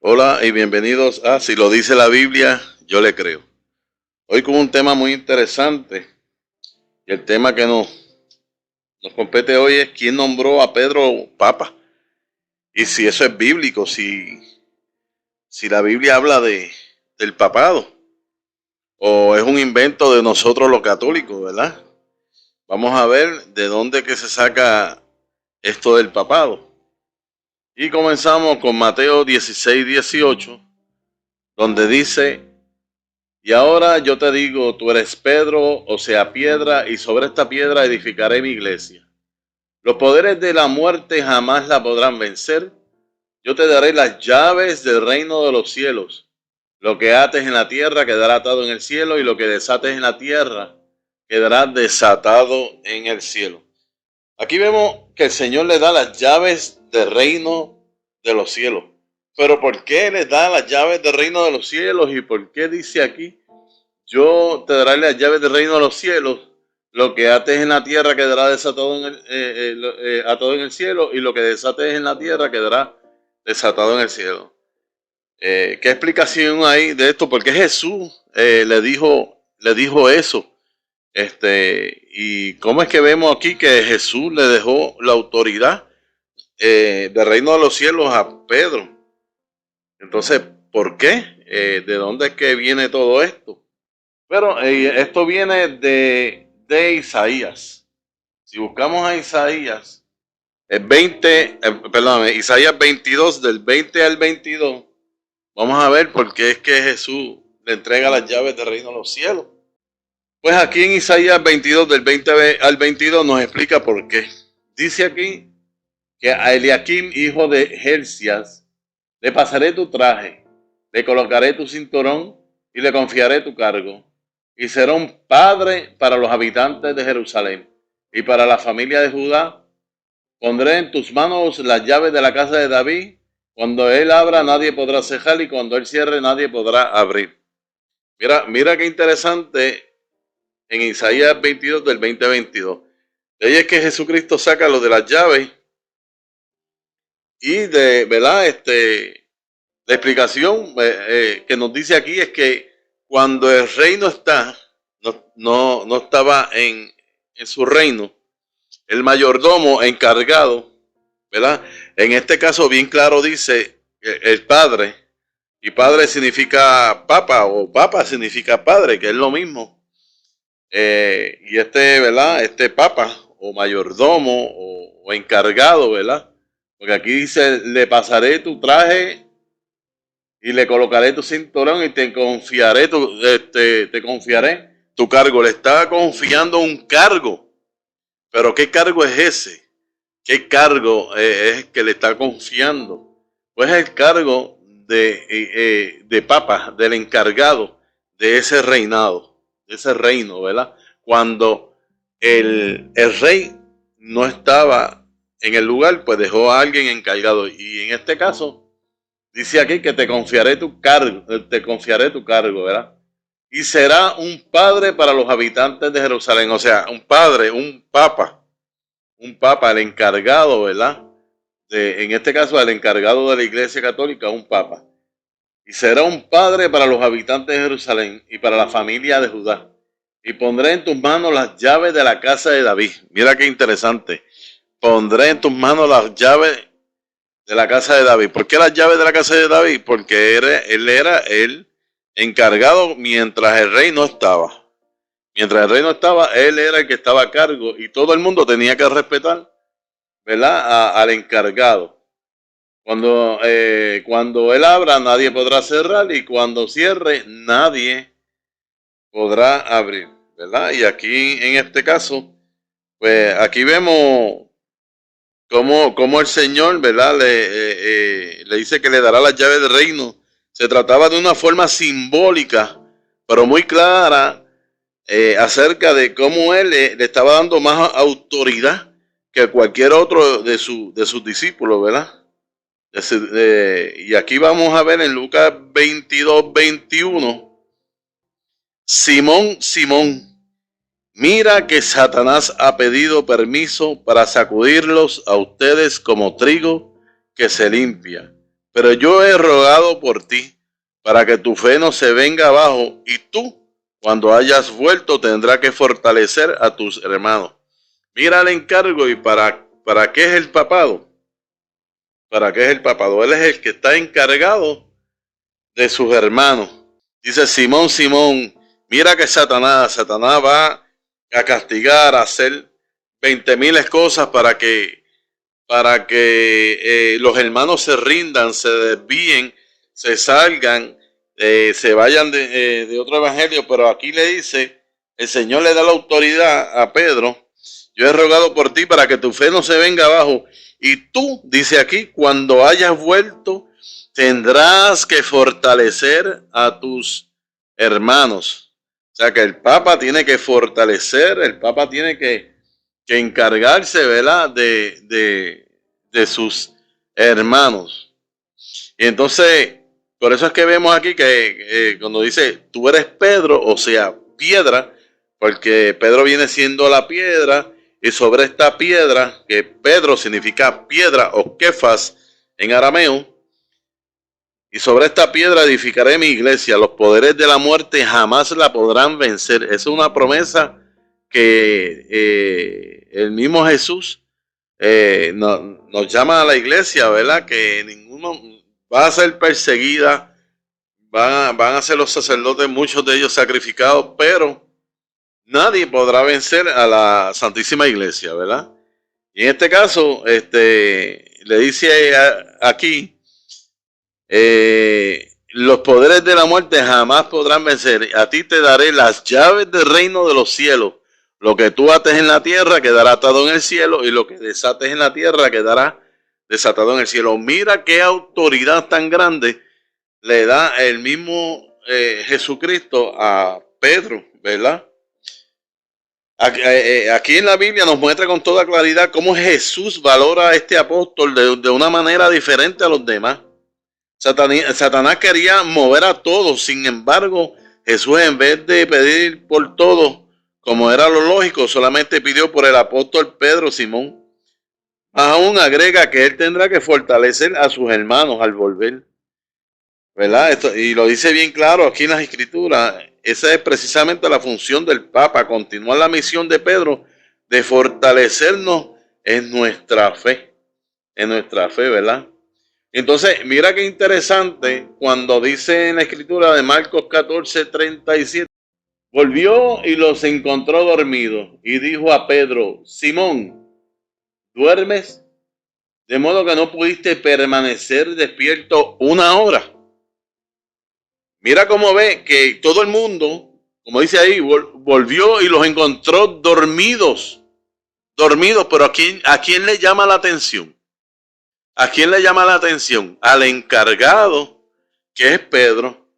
Hola y bienvenidos a Si lo dice la Biblia, yo le creo. Hoy con un tema muy interesante. Y el tema que nos compete hoy es quién nombró a Pedro Papa. Y si eso es bíblico, si la Biblia habla del papado. O es un invento de nosotros los católicos, ¿verdad? Vamos a ver de dónde que se saca esto del papado. Y comenzamos con Mateo 16:18, donde dice: y ahora yo te digo, tú eres Pedro, o sea, piedra, y sobre esta piedra edificaré mi iglesia. Los poderes de la muerte jamás la podrán vencer. Yo te daré las llaves del reino de los cielos. Lo que ates en la tierra quedará atado en el cielo, y lo que desates en la tierra quedará desatado en el cielo. Aquí vemos que el Señor le da las llaves del reino de los cielos. Pero ¿por qué le da las llaves del reino de los cielos? ¿Y por qué dice aquí: yo te daré las llaves del reino de los cielos? Lo que ates en la tierra quedará desatado atado en el cielo, y lo que desates en la tierra quedará desatado en el cielo. ¿Qué explicación hay de esto? Porque Jesús le dijo eso. Y cómo es que vemos aquí que Jesús le dejó la autoridad del reino de los cielos a Pedro. Entonces, ¿por qué? ¿De dónde es que viene todo esto? Pero esto viene de Isaías. Si buscamos a Isaías, Isaías 22, del 20 al 22, vamos a ver por qué es que Jesús le entrega las llaves del reino de los cielos. Pues aquí en Isaías 22, del 20 al 22, nos explica por qué. Dice aquí que a Eliakim, hijo de Gelsias, le pasaré tu traje, le colocaré tu cinturón y le confiaré tu cargo. Y será un padre para los habitantes de Jerusalén y para la familia de Judá. Pondré en tus manos las llaves de la casa de David. Cuando él abra, nadie podrá cejar, y cuando él cierre, nadie podrá abrir. Mira qué interesante en Isaías 22, del 20 a 22. De ahí es que Jesucristo saca lo de las llaves y ¿verdad? La explicación que nos dice aquí es que cuando el rey no estaba en su reino, el mayordomo encargado, ¿verdad? En este caso bien claro dice el padre, y padre significa papa, o papa significa padre, que es lo mismo. Y ¿verdad? Este papa o mayordomo o encargado, ¿verdad? Porque aquí dice: le pasaré tu traje y le colocaré tu cinturón y te confiaré tu cargo. Le está confiando un cargo. Pero ¿qué cargo es ese? ¿Qué cargo es que le está confiando? Pues el cargo de papa, del encargado de ese reinado, de ese reino, ¿verdad? Cuando el rey no estaba en el lugar, pues dejó a alguien encargado. Y en este caso, dice aquí que te confiaré tu cargo, ¿verdad? Y será un padre para los habitantes de Jerusalén. O sea, un padre, un papa, el encargado, ¿verdad? En este caso, el encargado de la Iglesia Católica, un papa. Y será un padre para los habitantes de Jerusalén y para la familia de Judá. Y pondré en tus manos las llaves de la casa de David. Mira qué interesante. Pondré en tus manos las llaves de la casa de David. ¿Por qué las llaves de la casa de David? Porque él era el encargado mientras el rey no estaba. Mientras el rey no estaba, él era el que estaba a cargo, y todo el mundo tenía que respetar, ¿verdad? Al encargado. Cuando él abra, nadie podrá cerrar, y cuando cierre, nadie podrá abrir, ¿verdad? Y aquí, en este caso, pues aquí vemos cómo el Señor, ¿verdad? Le dice que le dará las llaves del reino. Se trataba de una forma simbólica, pero muy clara, acerca de cómo él le estaba dando más autoridad que cualquier otro de sus discípulos, ¿verdad? Y aquí vamos a ver en Lucas 22:21: Simón, Simón, mira que Satanás ha pedido permiso para sacudirlos a ustedes como trigo que se limpia. pero yo he rogado por ti, para que tu fe no se venga abajo, y tú, cuando hayas vuelto, tendrás que fortalecer a tus hermanos. Mira el encargo y para qué es el papado. ¿Para qué es el papado? Él es el que está encargado de sus hermanos. Dice Simón, Simón, mira que Satanás va a castigar, a hacer 20,000 cosas para que los hermanos se rindan, se desvíen, se salgan, se vayan de otro evangelio. Pero aquí le dice, el Señor le da la autoridad a Pedro. Yo he rogado por ti para que tu fe no se venga abajo. Y tú, dice aquí, cuando hayas vuelto, tendrás que fortalecer a tus hermanos. O sea que el Papa tiene que fortalecer, el Papa tiene que encargarse, ¿verdad? De sus hermanos. Y entonces, por eso es que vemos aquí que cuando dice, tú eres Pedro, o sea, piedra, porque Pedro viene siendo la piedra, y sobre esta piedra, que Pedro significa piedra o Kefas en arameo, y sobre esta piedra edificaré mi iglesia, los poderes de la muerte jamás la podrán vencer. Esa es una promesa que el mismo Jesús nos llama a la iglesia, ¿verdad? Que ninguno va a ser perseguida, van a ser los sacerdotes, muchos de ellos sacrificados, pero nadie podrá vencer a la Santísima Iglesia, ¿verdad? Y en este caso, le dice aquí, los poderes de la muerte jamás podrán vencer. A ti te daré las llaves del reino de los cielos. Lo que tú ates en la tierra quedará atado en el cielo, y lo que desates en la tierra quedará desatado en el cielo. Mira qué autoridad tan grande le da el mismo Jesucristo a Pedro, ¿verdad? Aquí en la Biblia nos muestra con toda claridad cómo Jesús valora a este apóstol de una manera diferente a los demás. Satanás quería mover a todos, sin embargo, Jesús, en vez de pedir por todos, como era lo lógico, solamente pidió por el apóstol Pedro, Simón. Más aún agrega que él tendrá que fortalecer a sus hermanos al volver, ¿verdad? Y lo dice bien claro aquí en las Escrituras. Esa es precisamente la función del Papa, continuar la misión de Pedro de fortalecernos en nuestra fe, ¿verdad? Entonces, mira qué interesante cuando dice en la Escritura de Marcos 14:37, volvió y los encontró dormidos y dijo a Pedro, Simón, ¿duermes? De modo que no pudiste permanecer despierto una hora. Mira cómo ve que todo el mundo, como dice ahí, volvió y los encontró dormidos. Dormidos, pero ¿a quién le llama la atención? ¿A quién le llama la atención? Al encargado, que es Pedro.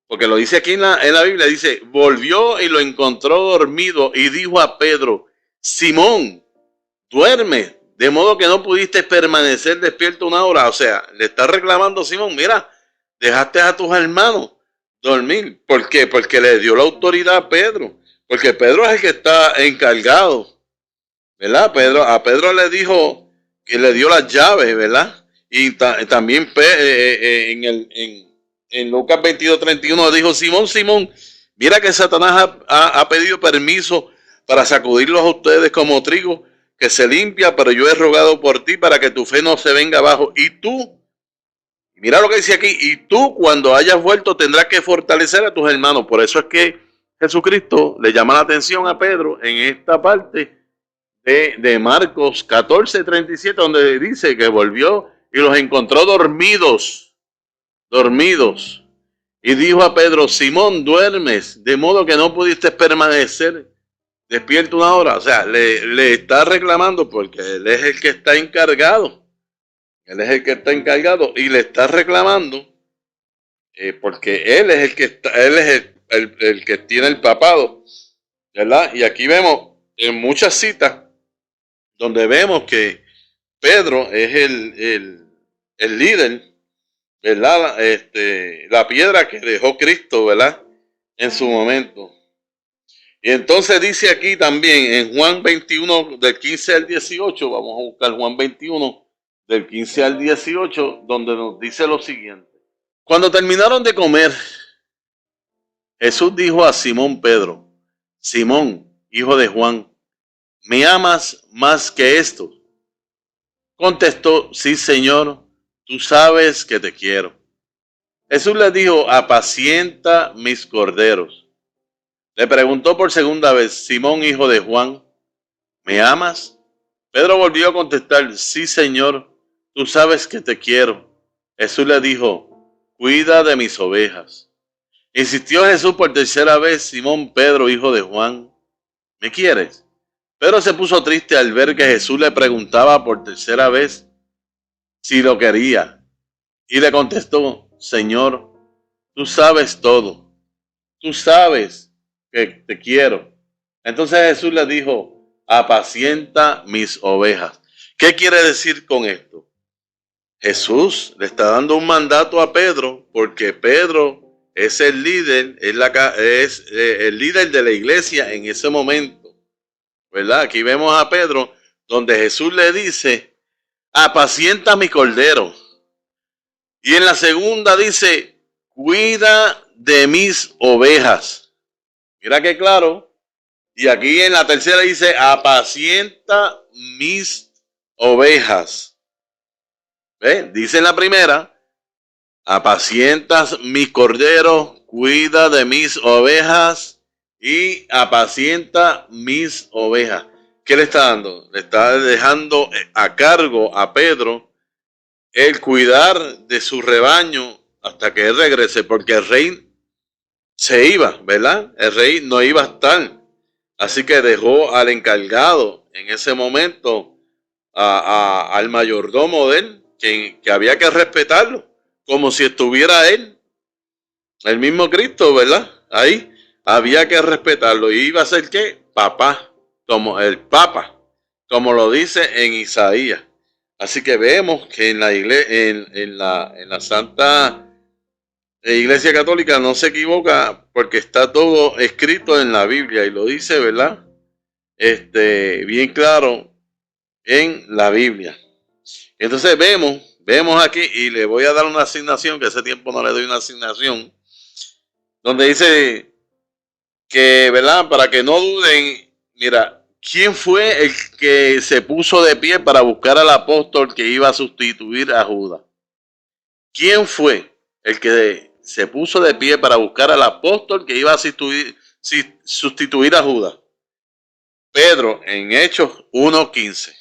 Porque lo dice aquí en la Biblia, dice, volvió y lo encontró dormido y dijo a Pedro, Simón, duerme, de modo que no pudiste permanecer despierto una hora. O sea, le está reclamando Simón, mira, dejaste a tus hermanos dormir. ¿Por qué? Porque le dio la autoridad a Pedro. Porque Pedro es el que está encargado, ¿verdad? A Pedro le dijo que le dio las llaves, ¿verdad? Y también en Lucas 22:31 dijo, Simón, Simón, mira que Satanás ha pedido permiso para sacudirlos a ustedes como trigo que se limpia, pero yo he rogado por ti para que tu fe no se venga abajo. Y tú, mira lo que dice aquí, y tú cuando hayas vuelto tendrás que fortalecer a tus hermanos. Por eso es que Jesucristo le llama la atención a Pedro en esta parte de Marcos 14:37, donde dice que volvió y los encontró dormidos. Y dijo a Pedro, Simón, duermes, de modo que no pudiste permanecer despierto una hora. O sea, le está reclamando porque él es el que está encargado. Él es el que está encargado y le está reclamando porque él es el que está, él es el que tiene el papado, ¿verdad? Y aquí vemos en muchas citas donde vemos que Pedro es el líder, ¿verdad? La piedra que dejó Cristo, ¿verdad? En su momento. Y entonces dice aquí también en Juan 21, del 15 al 18, vamos a buscar Juan 21, del 15 al 18, donde nos dice lo siguiente. Cuando terminaron de comer, Jesús dijo a Simón Pedro: Simón, hijo de Juan, ¿me amas más que esto? Contestó: sí, Señor, tú sabes que te quiero. Jesús le dijo: apacienta mis corderos. Le preguntó por segunda vez: Simón, hijo de Juan, ¿me amas? Pedro volvió a contestar: sí, Señor, tú sabes que te quiero. Jesús le dijo: cuida de mis ovejas. Insistió Jesús por tercera vez: Simón Pedro, hijo de Juan, ¿me quieres? Pedro se puso triste al ver que Jesús le preguntaba por tercera vez si lo quería, y le contestó: Señor, tú sabes todo, tú sabes que te quiero. Entonces Jesús le dijo: apacienta mis ovejas. ¿Qué quiere decir con esto? Jesús le está dando un mandato a Pedro, porque Pedro es el líder, es el líder de la iglesia en ese momento, ¿verdad? Aquí vemos a Pedro donde Jesús le dice: apacienta mi cordero. Y en la segunda dice: cuida de mis ovejas. Mira qué claro. Y aquí en la tercera dice: apacienta mis ovejas. ¿Ve? Dice en la primera: apacientas mis corderos, cuida de mis ovejas y apacienta mis ovejas. ¿Qué le está dando? Le está dejando a cargo a Pedro el cuidar de su rebaño hasta que él regrese, porque el rey se iba, ¿verdad? El rey no iba a estar. Así que dejó al encargado en ese momento, al mayordomo de él, que había que respetarlo, como si estuviera él, el mismo Cristo, ¿verdad? Ahí había que respetarlo. Y iba a ser ¿qué? Papá, como el Papa, como lo dice en Isaías. Así que vemos que en la iglesia, en la Santa Iglesia Católica no se equivoca, porque está todo escrito en la Biblia y lo dice, ¿verdad? Bien claro en la Biblia. Entonces vemos aquí, y le voy a dar una asignación, que hace tiempo no le doy una asignación, donde dice que, ¿verdad? Para que no duden, mira, ¿quién fue el que se puso de pie para buscar al apóstol que iba a sustituir a Judas? ¿Quién fue el que se puso de pie para buscar al apóstol que iba a sustituir a Judas? Pedro, en Hechos 1:15.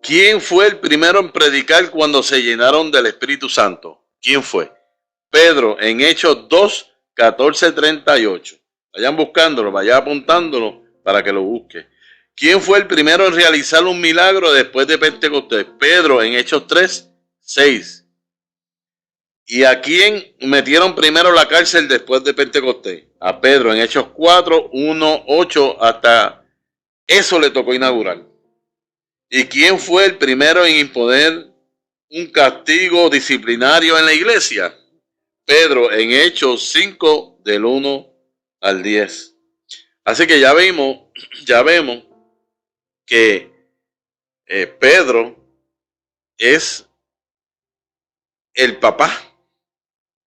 ¿Quién fue el primero en predicar cuando se llenaron del Espíritu Santo? ¿Quién fue? Pedro, en Hechos 2:14-38. Vayan buscándolo, vayan apuntándolo para que lo busque. ¿Quién fue el primero en realizar un milagro después de Pentecostés? Pedro, en Hechos 3:6. ¿Y a quién metieron primero a la cárcel después de Pentecostés? A Pedro, en Hechos 4:1-8, hasta eso le tocó inaugurar. ¿Y quién fue el primero en imponer un castigo disciplinario en la iglesia? Pedro, en Hechos 5, del 1 al 10. Así que ya vemos que Pedro es el papá.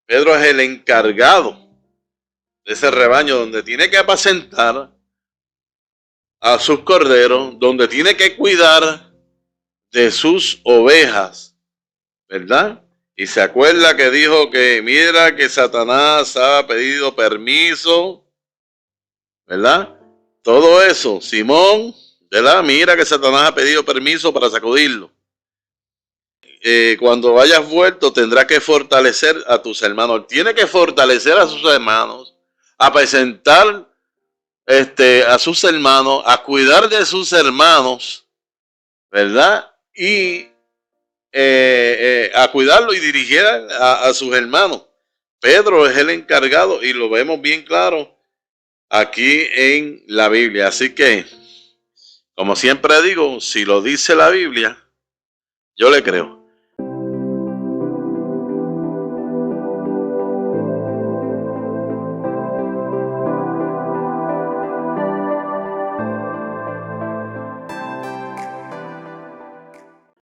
Pedro es el encargado de ese rebaño, donde tiene que apacentar a sus corderos, donde tiene que cuidar de sus ovejas, ¿verdad? Y se acuerda que dijo que mira que Satanás ha pedido permiso, ¿verdad? Todo eso, Simón, ¿verdad? Mira que Satanás ha pedido permiso para sacudirlo. Cuando vayas vuelto tendrás que fortalecer a tus hermanos. Tiene que fortalecer a sus hermanos, a presentar a sus hermanos, a cuidar de sus hermanos, ¿verdad? Y a cuidarlo y dirigir a sus hermanos. Pedro es el encargado y lo vemos bien claro aquí en la Biblia. Así que, como siempre digo, si lo dice la Biblia, yo le creo.